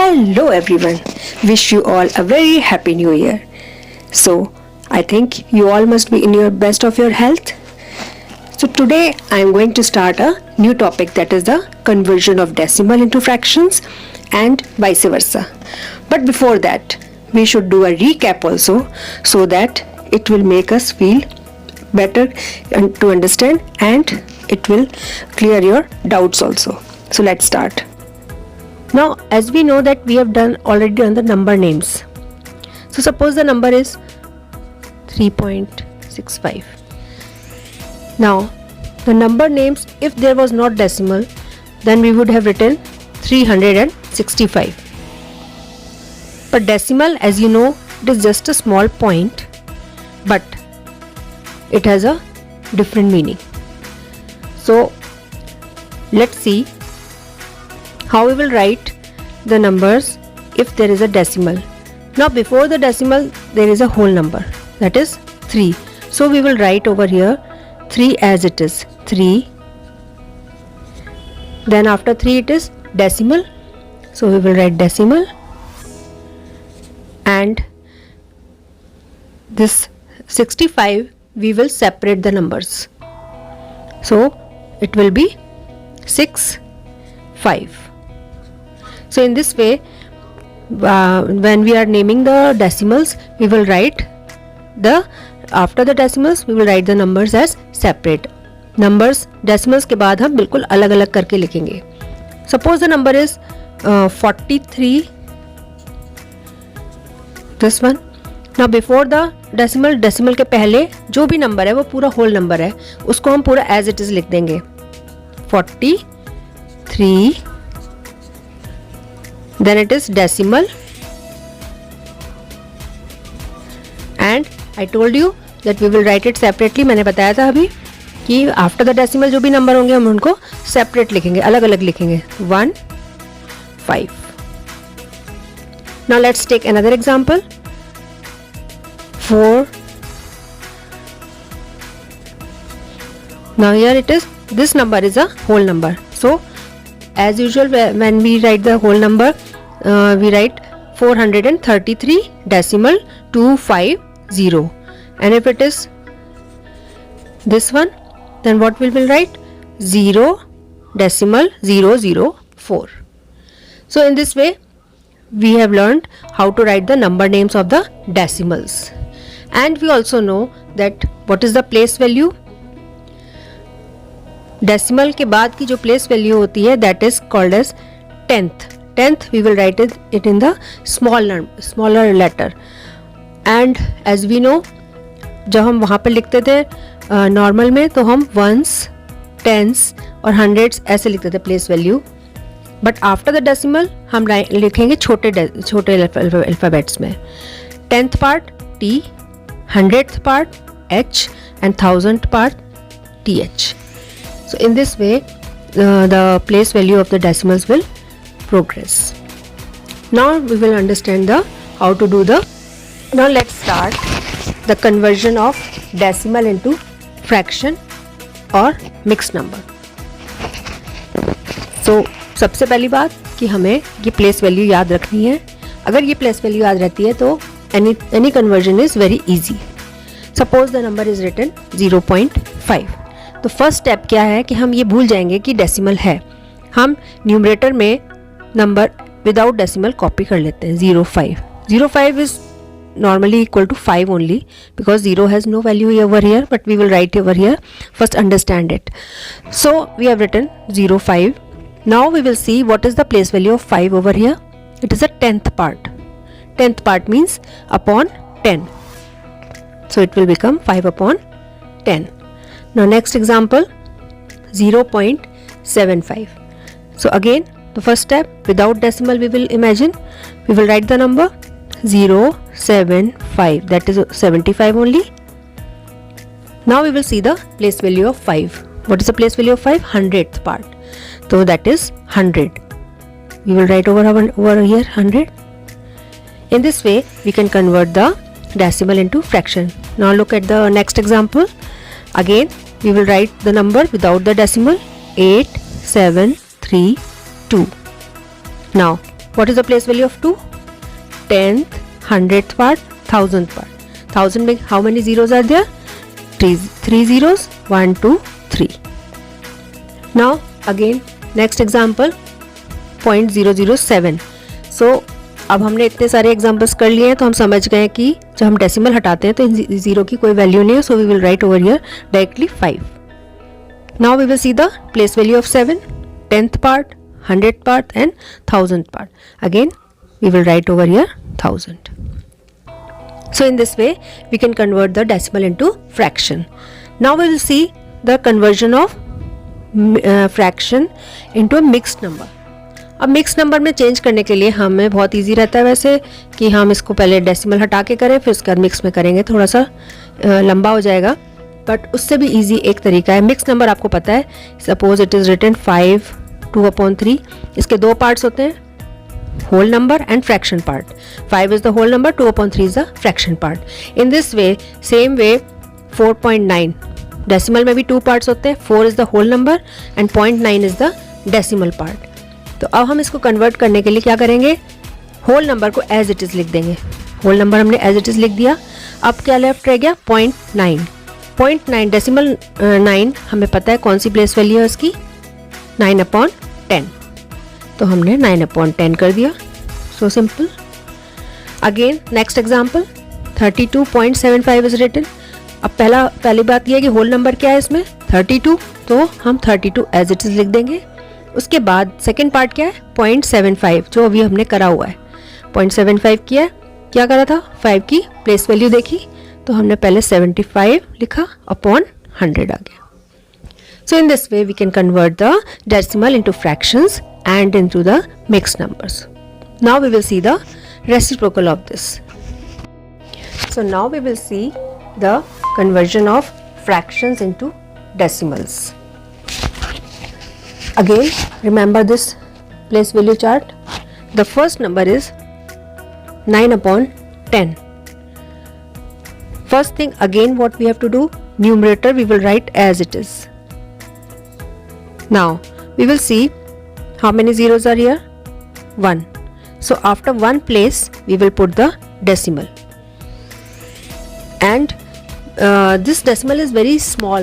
Hello everyone, wish you all a very happy new year. So, I think you all must be in your best of your health. So today I am going to start a new topic, that is the conversion of decimal into fractions and vice versa. But before that, we should do a recap also so that it will make us feel better and to understand, and it will clear your doubts also. So let's start. Now, as we know that we have already done the number names. So suppose the number is 3.65. Now, the number names, if there was not decimal, then we would have written 365. But decimal, as you know, it is just a small point, but it has a different meaning. So let's see how we will write the numbers if there is a decimal. Now before the decimal there is a whole number, that is 3. So we will write over here 3 as it is, 3. Then after 3 it is decimal, so we will write decimal, and this 65 we will separate the numbers, so it will be 6, 5. So in this way, when we are naming the decimals, we will write after the decimals we will write the numbers as separate. Numbers decimals के बाद हम बिल्कुल अलग अलग करके लिखेंगे. Suppose the number is 43, this one. Now before the decimal के पहले जो भी नंबर है वो पूरा होल नंबर है, उसको हम पूरा as it is लिख देंगे. 43, then it is decimal, and I told you that we will write it separately. मैंने बताया था अभी कि after the decimal जो भी नंबर होंगे हम उनको separate लिखेंगे, अलग अलग लिखेंगे. 1, 5. Now let's take another example. 4. Now here it is, this number is a whole number. So as usual, when we write the whole number, we write 433 decimal 250. And if it is this one, then what we will write? 0 decimal 004. So in this way, we have learned how to write the number names of the decimals. And we also know that what is the place value. Decimal के बाद की जो place value होती है, that is called as tenth. We will write it in the smaller letter. And as we know, जब हम वहाँ पर लिखते थे नॉर्मल में, तो हम वंस, टेंस और हंड्रेड्स ऐसे लिखते थे place value. But after the decimal हम लिखेंगे छोटे अल्फ़ाबेट्स में. 10th part T, 100th part H and 1000th part T H. So in this way, the place value of the decimals will progress. Now we will understand how to do the. Now let's start the conversion of decimal into fraction or mixed number. So सबसे पहली बात कि हमें ये place value याद रखनी है. अगर ये place value याद रहती है तो any conversion is very easy. Suppose the number is written 0.5. तो फर्स्ट स्टेप क्या है कि हम ये भूल जाएंगे कि डेसिमल है. हम न्यूमरेटर में नंबर विदाउट डेसिमल कॉपी कर लेते हैं. 05. 05 is normally equal to 5 only because 0 has no value over here, but we will write over here. First understand it. So we have written 05. Now we will see what is the place value of 5 over here. It is a 10th part. 10th part means upon 10. So it will become 5 upon 10. Now next example, 0.75. So again, the first step, without decimal we will imagine, we will write the number 075, that is 75 only. Now we will see the place value of 5. What is the place value of 5? 100th part. So that is 100. We will write over here 100. In this way, we can convert the decimal into fraction. Now look at the next example. Again, we will write the number without the decimal, 8732. Now What is the place value of 2? 10th, 100th part, 1000th part. 1000 में how many zeros are there? 3 zeros, 1, 2, 3. Now again next example 0.007. So अब हमने इतने सारे examples कर लिए हैं तो हम समझ गए कि जब हम डेसिमल हटाते हैं तो इन जीरो की कोई वैल्यू नहीं है. So we will write over here directly 5. Now we will see the place value of 7, 10th part, 100th part and 1000th part. Again we will write over here 1000. So in this way we can convert the decimal into fraction. Now we will see the conversion of fraction into a mixed number. अब mix number में change करने के लिए हमें बहुत easy रहता है वैसे कि हम इसको पहले डेसिमल हटा के करें फिर उसके बाद मिक्स में करेंगे. थोड़ा सा लंबा हो जाएगा बट उससे भी इजी एक तरीका है. मिक्स नंबर आपको पता है. Suppose it is written 5 2/3. इसके दो पार्ट्स होते हैं, whole number and fraction part. 5 is the whole number, 2/3 is the fraction part. In this way, same way 4.9 decimal में भी 2 parts होते हैं. 4 is the whole number and 0.9 is the decimal part. तो अब हम इसको कन्वर्ट करने के लिए क्या करेंगे, होल नंबर को एज इट इज़ लिख देंगे. होल नंबर हमने एज इट इज़ लिख दिया. अब क्या लेफ्ट रह गया 0.9. 0.9 डेसिमल 9 हमें पता है कौन सी प्लेस वैल्यू है उसकी, 9/10. तो हमने 9/10 कर दिया. So simple. Again next example 32.75 is written. अब पहली बात यह है कि होल नंबर क्या है इसमें 32, तो हम 32 एज इट इज लिख देंगे. उसके बाद सेकेंड पार्ट क्या है 0.75 जो अभी हमने करा हुआ है. 0.75 किया है, क्या करा था 5 की प्लेस वैल्यू देखी तो हमने पहले 75 लिखा अपॉन 100 आ गया. So in this way we can convert the decimal into fractions and into the mixed numbers. Now we will see the reciprocal of this. So now we will see the conversion of fractions into decimals. Again remember this place value chart. The first number is 9/10. First thing again what we have to do, numerator we will write as it is. Now we will see how many zeros are here, 1. So after one place we will put the decimal, and this decimal is very small,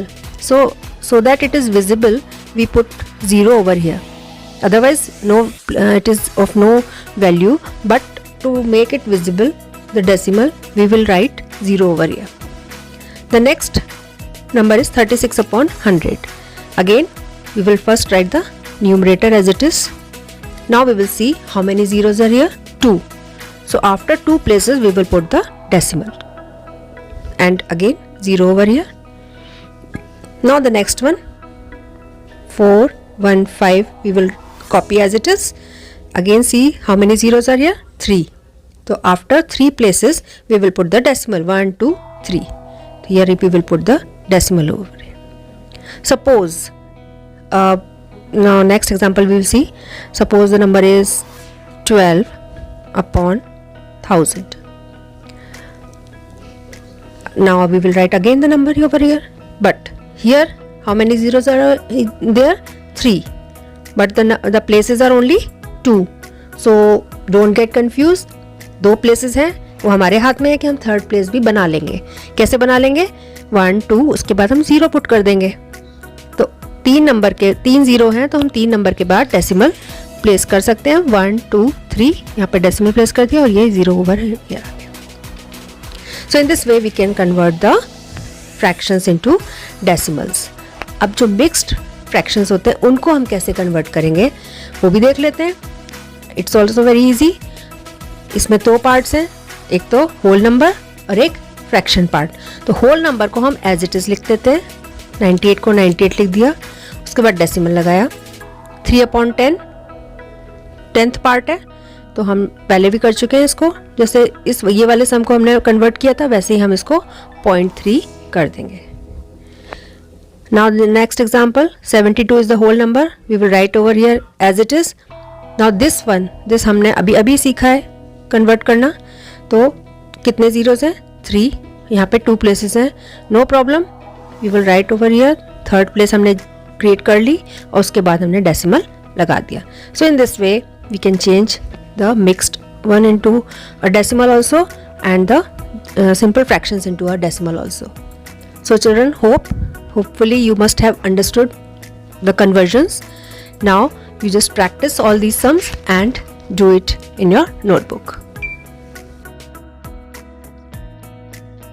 so that it is visible we put 0 over here. Otherwise it is of no value, but to make it visible the decimal we will write 0 over here. The next number is 36/100. Again we will first write the numerator as it is. Now we will see how many zeros are here, 2. So after 2 places we will put the decimal, and again 0 over here. Now the next one 415 we will copy as it is. Again see how many zeros are here, 3. So after 3 places we will put the decimal, 1 2 3. Here we will put the decimal over here. Suppose now next example we will see. Suppose the number is 12/1000. Now we will write again the number over here, but here how many zeros are there, 3, but the places are only 2. So don't get confused. 2 places हैं, वो हमारे हाथ में है कि हम third place भी बना लेंगे. कैसे बना लेंगे, 1 2 उसके बाद हम 0 पुट कर देंगे. तो 3 नंबर के 3 0 हैं तो हम 3 नंबर के बाद डेसिमल प्लेस कर सकते हैं. 1 2 3 यहाँ पे डेसिमल प्लेस कर दिया और ये 0 ओवर here आ गया. So in this way we can convert the fractions into decimals. अब जो मिक्स्ड फ्रैक्शंस होते हैं उनको हम कैसे कन्वर्ट करेंगे वो भी देख लेते हैं. It's also very easy. इसमें 2 पार्ट्स हैं, एक तो होल नंबर और एक फ्रैक्शन पार्ट. तो होल नंबर को हम एज इट इज़ लिख देते हैं. 98 को 98 लिख दिया, उसके बाद डेसिमल लगाया. 3/10 10th पार्ट है तो हम पहले भी कर चुके हैं इसको. जैसे ये वाले सम को हमने कन्वर्ट किया था वैसे ही हम इसको 0.3 कर देंगे. Now the next example 72 is the whole number. We will write over here as it is. Now this one, this हमने अभी सीखा है कन्वर्ट करना. तो कितने zeros हैं, 3. यहाँ पे 2 places हैं, no problem. We will write over here. Third place हमने क्रिएट कर ली और उसके बाद हमने डेसिमल लगा दिया. So in this way we can change the mixed one into a decimal also, and the simple fractions into a decimal also. So children, hopefully you must have understood the conversions. Now you just practice all these sums and do it in your notebook.